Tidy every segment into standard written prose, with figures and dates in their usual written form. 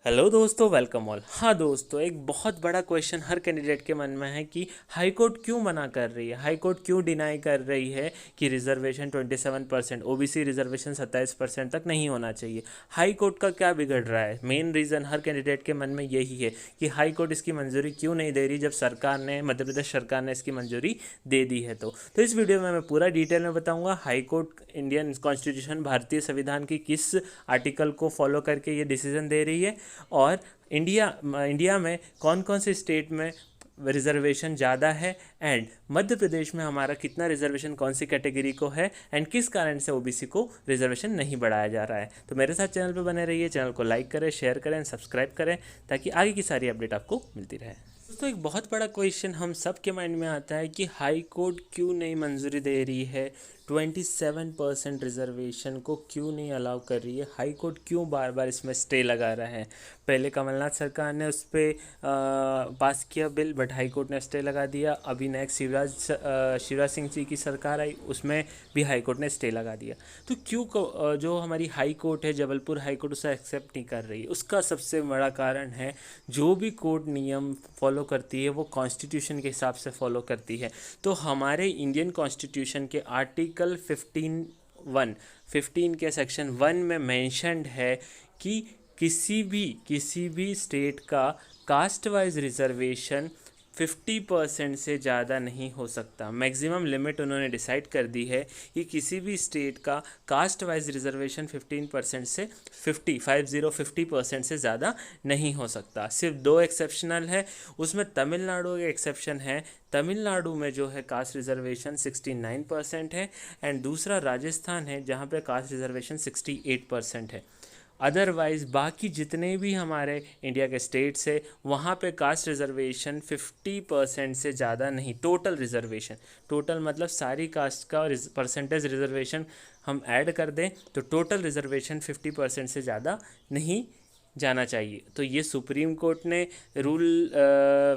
Hello दोस्तों, welcome all. हाँ दोस्तों, एक बहुत बड़ा क्वेश्चन हर कैंडिडेट के मन में है कि हाई कोर्ट क्यों मना कर रही है, हाई कोर्ट क्यों डिनाई कर रही है कि रिजर्वेशन 27%, ओबीसी रिजर्वेशन 27% तक नहीं होना चाहिए। हाई कोर्ट का क्या बिगड़ रहा है? मेन रीज़न हर कैंडिडेट के मन में यही है कि हाई कोर्ट इसकी मंजूरी क्यों नहीं दे रही जब सरकार ने, मध्य प्रदेश सरकार ने इसकी मंजूरी दे दी है। तो इस वीडियो में मैं पूरा डिटेल में बताऊँगा हाई कोर्ट इंडियन कॉन्स्टिट्यूशन, भारतीय संविधान की किस आर्टिकल को फॉलो करके ये डिसीजन दे रही है, और इंडिया में कौन कौन से स्टेट में रिजर्वेशन ज़्यादा है, एंड मध्य प्रदेश में हमारा कितना रिजर्वेशन कौन सी कैटेगरी को है, एंड किस कारण से ओबीसी को रिजर्वेशन नहीं बढ़ाया जा रहा है। तो मेरे साथ चैनल पर बने रहिए, चैनल को लाइक करें, शेयर करें, सब्सक्राइब करें ताकि आगे की सारी अपडेट आपको मिलती रहे। दोस्तों, एक बहुत बड़ा क्वेश्चन हम सब के माइंड में आता है कि हाई कोर्ट क्यों नहीं मंजूरी दे रही है, 27% रिजर्वेशन को क्यों नहीं अलाउ कर रही है, हाई कोर्ट क्यों बार बार इसमें स्टे लगा रहा है। पहले कमलनाथ सरकार ने उस पर पास किया बिल, बट हाई कोर्ट ने स्टे लगा दिया। अभी नेक्स्ट शिवराज सिंह जी की सरकार आई, उसमें भी हाई कोर्ट ने स्टे लगा दिया। तो क्यों जो हमारी हाई कोर्ट है, जबलपुर हाई कोर्ट, उसे एक्सेप्ट नहीं कर रही? उसका सबसे बड़ा कारण है जो भी कोर्ट नियम फॉलो करती है वो कॉन्स्टिट्यूशन के हिसाब से फॉलो करती है। तो हमारे इंडियन कॉन्स्टिट्यूशन के आर्टिकल 15 के सेक्शन 1 में मेंशन्ड है कि किसी भी स्टेट का कास्ट वाइज रिजर्वेशन 50% से ज़्यादा नहीं हो सकता। मैक्सिमम लिमिट उन्होंने डिसाइड कर दी है कि किसी भी स्टेट का कास्ट वाइज रिजर्वेशन 15% से 50% से ज़्यादा नहीं हो सकता। सिर्फ 2 एक्सेप्शनल है, उसमें तमिलनाडु एक एक्सेप्शन है। तमिलनाडु में जो है कास्ट रिजर्वेशन 69% है, एंड दूसरा राजस्थान है जहाँ पे कास्ट रिजर्वेशन 68% है। अदरवाइज़ बाकी जितने भी हमारे इंडिया के स्टेट्स है वहाँ पे कास्ट रिजर्वेशन 50% से ज़्यादा नहीं। टोटल रिजर्वेशन, टोटल मतलब सारी कास्ट का परसेंटेज रिजर्वेशन हम ऐड कर दें तो टोटल रिजर्वेशन 50% से ज़्यादा नहीं जाना चाहिए। तो ये सुप्रीम कोर्ट ने रूल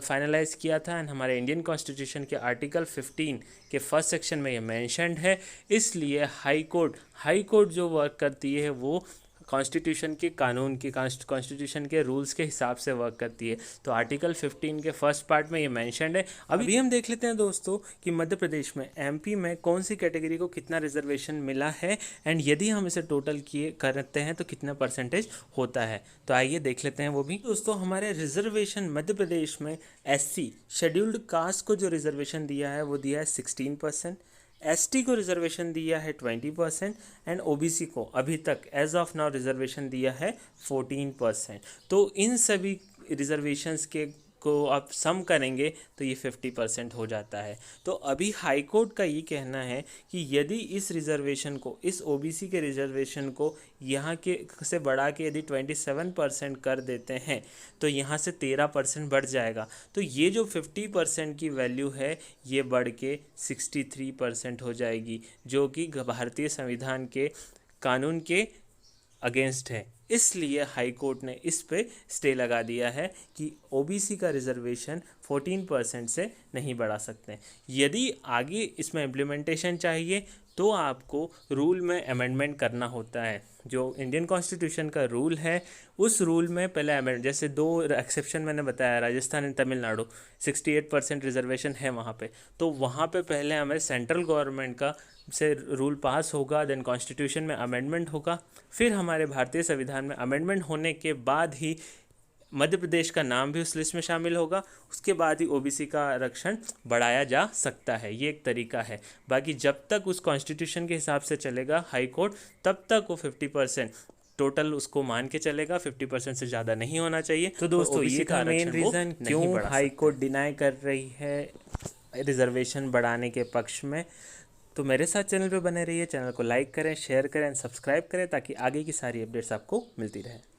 फाइनलाइज किया था, एंड हमारे इंडियन कॉन्स्टिट्यूशन के आर्टिकल 15 के फर्स्ट सेक्शन में ये मेंशन्ड है। इसलिए हाई कोर्ट जो वर्क करती है वो कॉन्स्टिट्यूशन के कानून की, कॉन्स्टिट्यूशन के रूल्स के हिसाब से वर्क करती है। तो आर्टिकल 15 के फर्स्ट पार्ट में ये मेंशन्ड है। अभी हम देख लेते हैं दोस्तों कि मध्य प्रदेश में, एमपी में कौन सी कैटेगरी को कितना रिजर्वेशन मिला है, एंड यदि हम इसे टोटल करते हैं तो कितना परसेंटेज होता है। तो आइए देख लेते हैं वो भी। दोस्तों, हमारे रिजर्वेशन मध्य प्रदेश में एससी शेड्यूल्ड कास्ट को जो रिजर्वेशन दिया है वो दिया है 16%, एसटी को रिजर्वेशन दिया है 20%, एंड ओबीसी को अभी तक एज ऑफ नाउ रिजर्वेशन दिया है 14%। तो इन सभी रिजर्वेशंस के को आप सम करेंगे तो ये 50% हो जाता है। तो अभी हाई कोर्ट का ये कहना है कि यदि इस रिजर्वेशन को, इस ओबीसी के रिजर्वेशन को यहाँ के से बढ़ा के यदि 27% कर देते हैं तो यहाँ से 13% बढ़ जाएगा। तो ये जो 50% की वैल्यू है ये बढ़ के 63% हो जाएगी, जो कि भारतीय संविधान के कानून के अगेंस्ट है। इसलिए हाई कोर्ट ने इस पे स्टे लगा दिया है कि ओबीसी का रिजर्वेशन 14% से नहीं बढ़ा सकते। यदि आगे इसमें इम्प्लीमेंटेशन चाहिए तो आपको रूल में अमेंडमेंट करना होता है। जो इंडियन कॉन्स्टिट्यूशन का रूल है उस रूल में पहले अमेंड, जैसे 2 एक्सेप्शन मैंने बताया, राजस्थान एंड तमिलनाडु 68% रिजर्वेशन है वहाँ पे, तो वहाँ पे पहले हमें सेंट्रल गवर्नमेंट का से रूल पास होगा, देन कॉन्स्टिट्यूशन में अमेंडमेंट होगा, फिर हमारे भारतीय संविधान में अमेंडमेंट होने के बाद ही मध्य प्रदेश का नाम भी उस लिस्ट में शामिल होगा। उसके बाद ही ओबीसी का आरक्षण बढ़ाया जा सकता है। ये एक तरीका है। बाकी जब तक उस कॉन्स्टिट्यूशन के हिसाब से चलेगा हाई कोर्ट, तब तक वो 50% टोटल उसको मान के चलेगा, 50% से ज़्यादा नहीं होना चाहिए। तो दोस्तों, ये था मेन रीज़न क्यों हाई कोर्ट डिनाई कर रही है रिजर्वेशन बढ़ाने के पक्ष में। तो मेरे साथ चैनल पे बने रहिए, चैनल को लाइक करें, शेयर करें, सब्सक्राइब करें ताकि आगे की सारी अपडेट्स आपको मिलती रहे।